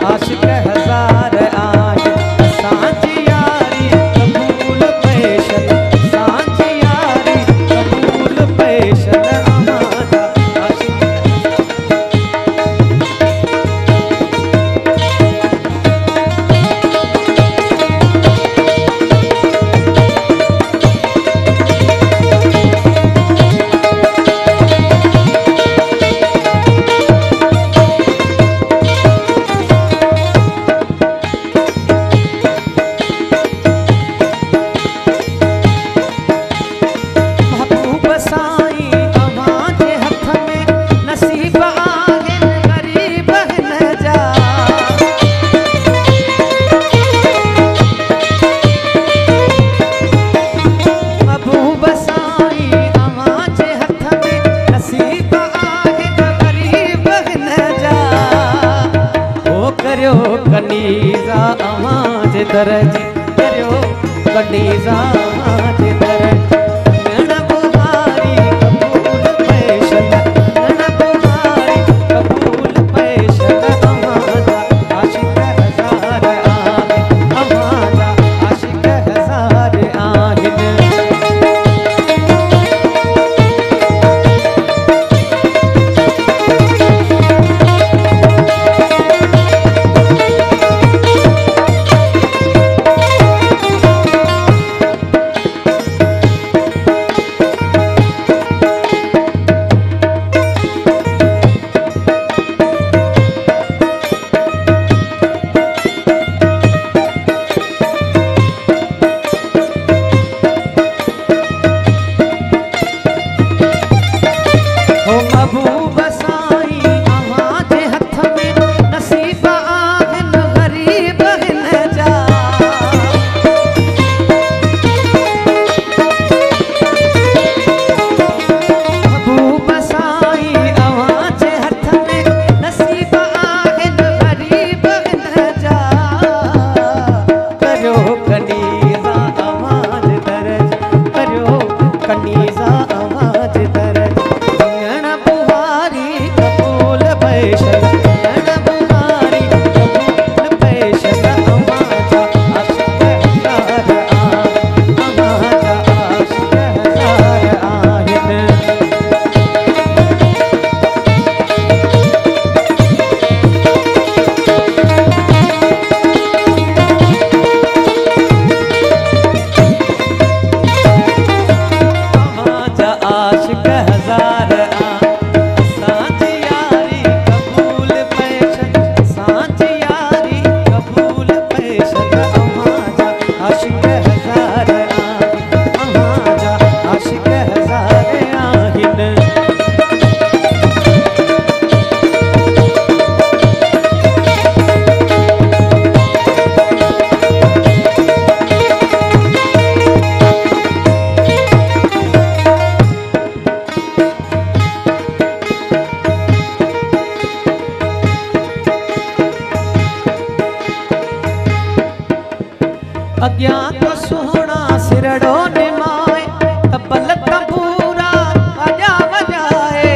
आशिक हजार आहिन असांजी यारी कबूल पैशन असांजी यारी कबूल पैशन अमांजा आशिक कनीज़ा अमांजे दरजी करियो कनीज़ा अमांजे दरजी नैना बुहारी कबूल पैशन नैना बुहारी कबूल पैशन अमांजा आशिक हजार आहिन अमांजा आशिक हजार आहिन अज्ञात सुहना सिरड़ो निमाए तबल तंबूरा आजा बजाए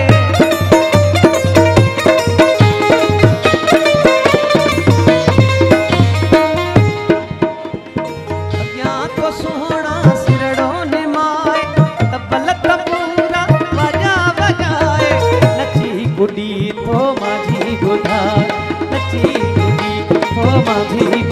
अज्ञात सुहना सिरड़ो निमाए तबल तंबूरा आजा बजाए नची गुडी तो माझी बुधा नची गुडी तो माझी